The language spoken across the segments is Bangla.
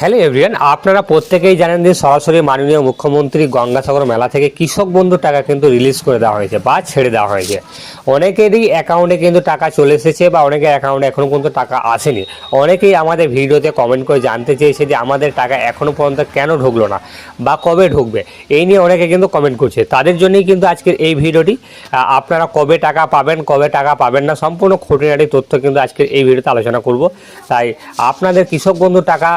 হ্যালো এভরিওয়ান, আপনারা প্রত্যেকেই জানেন যে সরাসরি মাননীয় মুখ্যমন্ত্রী গঙ্গাসাগর মেলা থেকে কৃষক বন্ধু টাকা কিন্তু রিলিজ করে দেওয়া হয়েছে বা ছেড়ে দেওয়া হয়েছে। অনেকেরই অ্যাকাউন্টে কিন্তু টাকা চলে এসেছে বা অনেকের অ্যাকাউন্টে এখনও পর্যন্ত টাকা আসেনি। অনেকেই আমাদের ভিডিওতে কমেন্ট করে জানতে চেয়েছে যে আমাদের টাকা এখনও পর্যন্ত কেন ঢুকলো না বা কবে ঢুকবে, এই নিয়ে অনেকে কিন্তু কমেন্ট করছে। তাদের জন্যই কিন্তু আজকের এই ভিডিওটি। আপনারা কবে টাকা পাবেন, কবে টাকা পাবেন না, সম্পূর্ণ খুঁটিনাটি তথ্য কিন্তু আজকের এই ভিডিওতে আলোচনা করব। তাই আপনাদের কৃষক বন্ধু টাকা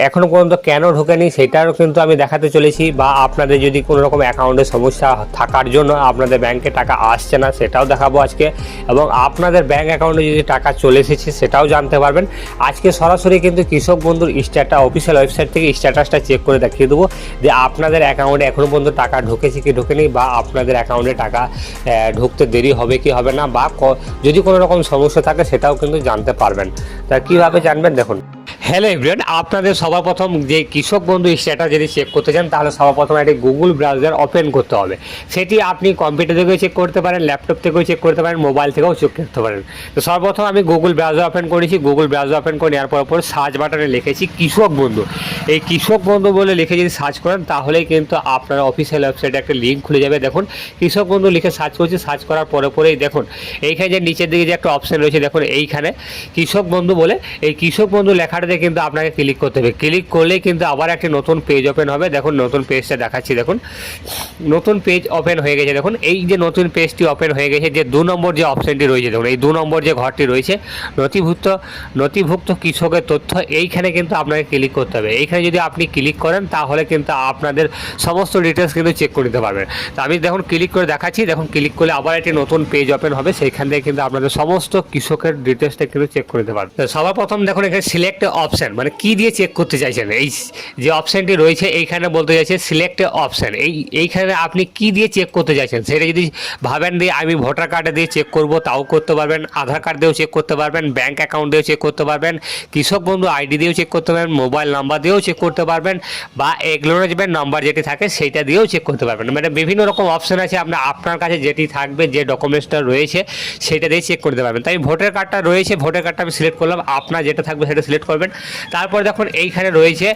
এখনও পর্যন্ত কেন ঢোকেনি সেটারও কিন্তু আমি দেখাতে চলেছি, বা আপনাদের যদি কোনো রকম অ্যাকাউন্টে সমস্যা থাকার জন্য আপনাদের ব্যাংকে টাকা আসছে না সেটাও দেখাবো আজকে, এবং আপনাদের ব্যাংক অ্যাকাউন্টে যদি টাকা চলে এসেছে সেটাও জানতে পারবেন। আজকে সরাসরি কিন্তু কৃষক বন্ধুর অফিসিয়াল ওয়েবসাইট থেকে স্ট্যাটাসটা চেক করে দেখিয়ে দেবো যে আপনাদের অ্যাকাউন্টে এখনও পর্যন্ত টাকা ঢুকেছে কি ঢোকেনি, বা আপনাদের অ্যাকাউন্টে টাকা ঢুকতে দেরি হবে কি হবে না, বা যদি কোনো রকম সমস্যা থাকে সেটাও কিন্তু জানতে পারবেন। তা কীভাবে জানবেন দেখুন। হ্যালো এভরিওয়ান, আপনাদের সবার প্রথম যে কৃষক বন্ধু স্ট্যাটাস যদি চেক করতে চান তাহলে সবার প্রথম একটি গুগল ব্রাউজার ওপেন করতে হবে। সেটি আপনি কম্পিউটার থেকেও চেক করতে পারেন, ল্যাপটপ থেকেও চেক করতে পারেন, মোবাইল থেকেও চেক করতে পারেন। তো সর্বপ্রথম আমি গুগল ব্রাউজার ওপেন করেছি। গুগল ব্রাউজার ওপেন করে নেওয়ার পর সার্চ বাটনে লিখেছি কৃষক বন্ধু। এই কৃষক বন্ধু বলে লিখে যদি সার্চ করেন তাহলেই কিন্তু আপনার অফিসিয়াল ওয়েবসাইটে একটা লিঙ্ক খুলে যাবে। দেখুন কৃষক বন্ধু লিখে সার্চ করছি, সার্চ করার পরেই দেখুন এইখানে যে নিচের দিকে যে একটা অপশান রয়েছে, দেখুন এইখানে কৃষক বন্ধু বলে এই কৃষক বন্ধু লেখাটাতে কিন্তু আপনাকে ক্লিক করতে হবে। ক্লিক করলে কিন্তু আবার একটি নতুন পেজ ওপেন হবে। দেখুন নতুন পেজটা দেখাচ্ছি, দেখুন নতুন পেজ ওপেন হয়ে গেছে। দেখুন এই যে নতুন পেজটি ওপেন হয়ে গেছে, যে 2 নম্বর যে অপশানটি রয়েছে, দেখুন এই 2 নম্বর যে ঘরটি রয়েছে নথিভুক্ত কৃষকের তথ্য, এইখানে কিন্তু আপনাকে ক্লিক করতে হবে। এইখানে যদি আপনি ক্লিক করেন তাহলে কিন্তু আপনাদের সমস্ত ডিটেলস কিন্তু চেক করে নিতে পারবেন। তো আমি দেখুন ক্লিক করে দেখাচ্ছি, দেখুন ক্লিক করলে আবার একটি নতুন পেজ ওপেন হবে। সেইখান থেকে কিন্তু আপনাদের সমস্ত কৃষকের ডিটেলসটা কিন্তু চেক করে নিতে পারবেন। সবার প্রথম দেখুন এখানে সিলেক্ট অপশান, মানে কি দিয়ে চেক করতে চাইছেন, এই যে অপশানটি রয়েছে এইখানে বলতে চাইছে সিলেক্ট অপশান। এইখানে আপনি কি দিয়ে চেক করতে চাইছেন সেটা যদি ভাবেন দিয়ে আমি ভোটার কার্ডে দিয়ে চেক করব তাও করতে পারবেন, আধার কার্ড দিয়েও চেক করতে পারবেন, ব্যাঙ্ক অ্যাকাউন্ট দিয়েও চেক করতে পারবেন, কৃষক বন্ধু আইডি দিয়েও চেক করতে পারবেন, মোবাইল নাম্বার দিয়েও চেক করতে পারবেন, বা এক্নোলেজমেন্ট নাম্বার যেটি থাকে সেইটা দিয়েও চেক করতে পারবেন। মানে বিভিন্ন রকম অপশান আছে, আপনার কাছে যেটি থাকবে, যে ডকুমেন্টসটা রয়েছে সেটা দিয়ে চেক করতে পারবেন। তাই ভোটার কার্ডটা রয়েছে, ভোটার কার্ডটা আমি সিলেক্ট করলাম, আপনার যেটা থাকবে সেটা সিলেক্ট করবেন। তারপর দেখুন এইখানে রয়েছে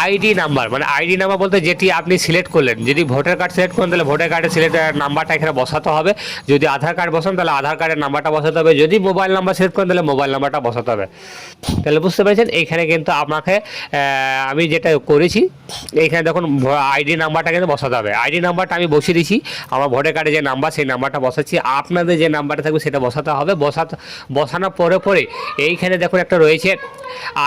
আইডি নাম্বার, মানে আইডি নাম্বার বলতে যেটি আপনি সিলেক্ট করলেন। যদি ভোটার কার্ড সিলেক্ট করেন তাহলে ভোটার কার্ডের নাম্বারটা এখানে বসাতে হবে। যদি আধার কার্ড বসান তাহলে আধার কার্ডের নাম্বারটা বসাতে হবে। যদি মোবাইল নাম্বার সিলেক্ট করেন তাহলে মোবাইল নাম্বারটা বসাতে হবে। তাহলে বুঝতে পেরেছেন, এইখানে কিন্তু আপনাকে আমি যেটা করেছি এইখানে দেখুন আইডি নাম্বারটা কিন্তু বসাতে হবে। আইডি নাম্বারটা আমি বসিয়ে দিয়েছি, আমার ভোটার কার্ডে যে নাম্বার সেই নাম্বারটা বসাচ্ছি। আপনাদের যে নাম্বারটা থাকবে সেটা বসাতে হবে। বসানোর পরে এইখানে দেখুন একটা রয়েছে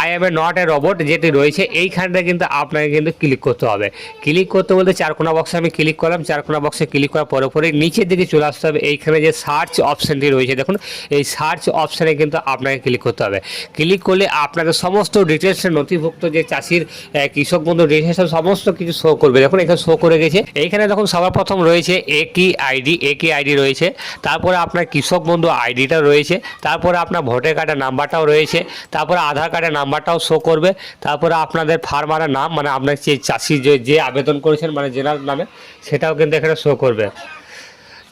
I M A not a robot যেটি রয়েছে, এইখানটা কিন্তু আপনাকে কিন্তু ক্লিক করতে হবে। ক্লিক করতে বলতে চারকোনা বক্সে আমি ক্লিক করলাম। চারকোনা বক্সে ক্লিক করার পরে নিচের দিকে চলে আসতে হবে। এইখানে যে সার্চ অপশানটি রয়েছে, দেখুন এই সার্চ অপশানে কিন্তু আপনাকে ক্লিক করতে হবে। ক্লিক করলে আপনাদের সমস্ত ডিটেলসের নথিভুক্ত যে চাষির কৃষক বন্ধু ডিটেলস সমস্ত কিছু শো করবে। দেখুন এখানে শো করে গেছে। এইখানে দেখুন সবার প্রথম রয়েছে একই আইডি রয়েছে, তারপরে আপনার কৃষক বন্ধু আইডিটা রয়েছে, তারপরে আপনার ভোটার কার্ডের নাম্বারটাও রয়েছে, তারপরে আধার কার্ডের নাম্বারটাও শো করবে, তারপরে আপনাদের ফার্মারের নাম, মানে আপনার যে চাষি যে আবেদন করেছেন মানে জেনার নামে সেটাও কিন্তু এখানে শো করবে।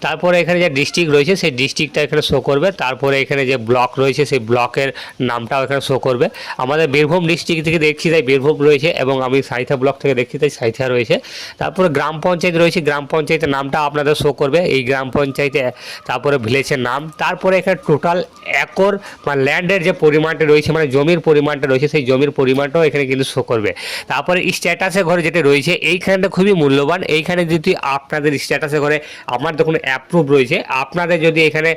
তারপরে এখানে যে ডিস্ট্রিক্ট রয়েছে সেই ডিস্ট্রিক্টটা এখানে শো করবে। তারপরে এখানে যে ব্লক রয়েছে সেই ব্লকের নামটাও এখানে শো করবে। আমাদের বীরভূম ডিস্ট্রিক্ট থেকে দেখছি তাই বীরভূম রয়েছে, এবং আমি সাঁইথিয়া ব্লক থেকে দেখছি তাই সাঁইথিয়া রয়েছে। তারপরে গ্রাম পঞ্চায়েত রয়েছে, গ্রাম পঞ্চায়েতের নামটা আপনাদের শো করবে, এই গ্রাম পঞ্চায়েতে। তারপরে ভিলেজের নাম, তারপরে এখানে টোটাল একর মানে ল্যান্ডের যে পরিমাণটা রয়েছে, মানে জমির পরিমাণটা রয়েছে সেই জমির পরিমাণটাও এখানে কিন্তু শো করবে। তারপরে স্ট্যাটাসের ঘরে যেটা রয়েছে এইখানটা খুবই মূল্যবান। এইখানে যদি আপনাদের স্ট্যাটাসের ঘরে আমার দেখুন অ্যাপ্রুভ রয়েছে, আপনাদের যদি এখানে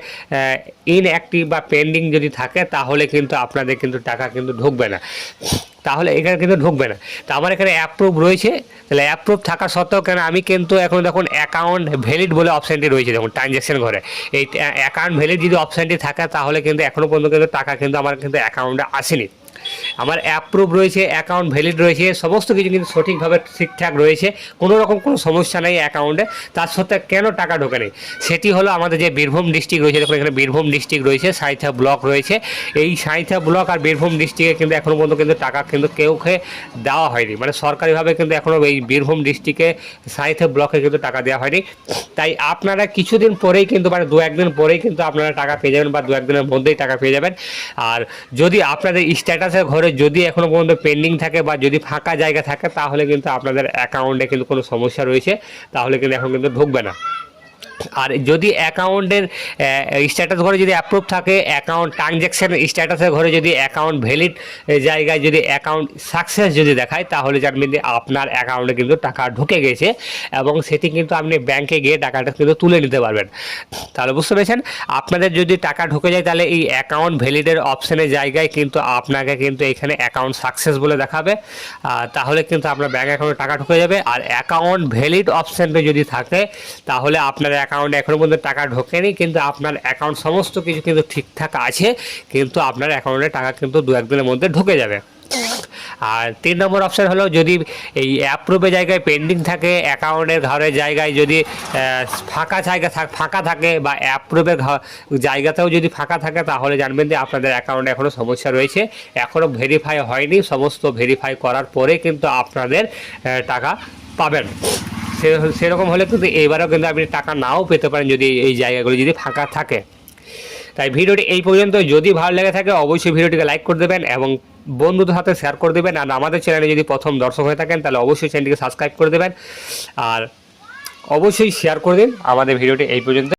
ইনঅ্যাক্টিভ বা পেন্ডিং যদি থাকে তাহলে কিন্তু আপনাদের কিন্তু টাকা কিন্তু ঢুকবে না, তাহলে এখানে কিন্তু ঢুকবে না। তো আমার এখানে অ্যাপ্রুভ রয়েছে, তাহলে অ্যাপ্রুভ থাকা সত্ত্বেও কেন আমি কিন্তু এখন দেখুন অ্যাকাউন্ট ভ্যালিড বলে অপশানটি রয়েছে, দেখুন ট্রানজ্যাকশন ঘরে এই অ্যাকাউন্ট ভ্যালিড যদি অপশানটি থাকে তাহলে কিন্তু এখনও পর্যন্ত কিন্তু টাকা কিন্তু আমার কিন্তু অ্যাকাউন্টে আসেনি। আমার অ্যাপ্রুভ রয়েছে, অ্যাকাউন্ট ভ্যালিড রয়েছে, সমস্ত কিছু কিন্তু সঠিকভাবে ঠিকঠাক রয়েছে, কোনো রকম কোনো সমস্যা নেই অ্যাকাউন্টে। তার সত্ত্বেও কেন টাকা ঢোকে নেই সেটি হলো আমাদের যে বীরভূম ডিস্ট্রিক্ট রয়েছে, দেখুন এখানে বীরভূম ডিস্ট্রিক্ট রয়েছে, সাঁইথিয়া ব্লক রয়েছে। এই সাঁইথিয়া ব্লক আর বীরভূম ডিস্ট্রিক্টে কিন্তু এখনও পর্যন্ত কিন্তু টাকা কিন্তু কেউকে দেওয়া হয়নি, মানে সরকারিভাবে কিন্তু এখনও এই বীরভূম ডিস্ট্রিক্টে সাঁইথিয়া ব্লকে কিন্তু টাকা দেওয়া হয়নি। তাই আপনারা কিছুদিন পরেই কিন্তু মানে 2-1 দিন পরেই কিন্তু আপনারা টাকা পেয়ে যাবেন, বা 2-1 দিনের মধ্যেই টাকা পেয়ে যাবেন। আর যদি আপনাদের স্ট্যাটাসের আপনাদের ঘরে যদি এখনো পর্যন্ত পেন্ডিং থাকে বা যদি ফাঁকা জায়গা থাকে, তাহলে কিন্তু আপনাদের অ্যাকাউন্টে কিন্তু কোনো সমস্যা রয়েছে, তাহলে কিন্তু এখন কিন্তু ঢুকবে না। আর যদি অ্যাকাউন্টের স্ট্যাটাস ঘরে যদি অ্যাপ্রুভ থাকে, অ্যাকাউন্ট ট্রানজ্যাকশন স্ট্যাটাসের ঘরে যদি অ্যাকাউন্ট ভ্যালিড জায়গায় যদি অ্যাকাউন্ট সাকসেস যদি দেখায়, তাহলে জানবেন যে আপনার অ্যাকাউন্টে কিন্তু টাকা ঢুকে গেছে, এবং সেটি কিন্তু আপনি ব্যাংকে গিয়ে টাকাটা কিন্তু তুলে নিতে পারবেন। তাহলে বুঝতে পেরেছেন, আপনাদের যদি টাকা ঢুকে যায়, তাহলে এই অ্যাকাউন্ট ভ্যালিডের অপশনের জায়গায় কিন্তু আপনাকে কিন্তু এখানে অ্যাকাউন্ট সাকসেস বলে দেখাবে, তাহলে কিন্তু আপনার ব্যাংক অ্যাকাউন্টে টাকা ঢুকে যাবে। আর অ্যাকাউন্ট ভ্যালিড অপশনটা যদি থাকে, তাহলে আপনার অ্যাকাউন্টে এখনো পর্যন্ত টাকা ঢোকেনি, কিন্তু আপনার অ্যাকাউন্ট সমস্ত কিছু কিন্তু ঠিকঠাক আছে, কিন্তু আপনার অ্যাকাউন্টে টাকা কিন্তু 2-1 দিনের মধ্যে ঢুকে যাবে। আর 3 নম্বর অপশান হলো, যদি এই অ্যাপ্রুভের জায়গায় পেন্ডিং থাকে, অ্যাকাউন্টের ঘরের জায়গায় যদি ফাঁকা থাকে বা অ্যাপ্রুভের জায়গাতেও যদি ফাঁকা থাকে, তাহলে জানবেন যে আপনাদের অ্যাকাউন্টে এখনও সমস্যা রয়েছে, এখনও ভেরিফাই হয়নি। সমস্ত ভেরিফাই করার পরে কিন্তু আপনাদের টাকা পাবেন। সেরকম হলে কিন্তু এবারেও কিন্তু আপনি টাকা নাও পেতে পারেন, যদি এই জায়গাগুলো যদি ফাঁকা থাকে। তাই ভিডিওটি এই পর্যন্ত। যদি ভালো লেগে থাকে অবশ্যই ভিডিওটিকে লাইক করে দেবেন এবং বন্ধুদের সাথে শেয়ার করে দেবেন। আর আমাদের চ্যানেলে যদি প্রথম দর্শক হয়ে থাকেন, তাহলে অবশ্যই চ্যানেলটিকে সাবস্ক্রাইব করে দেবেন, আর অবশ্যই শেয়ার করে দিন। আমাদের ভিডিওটি এই পর্যন্ত।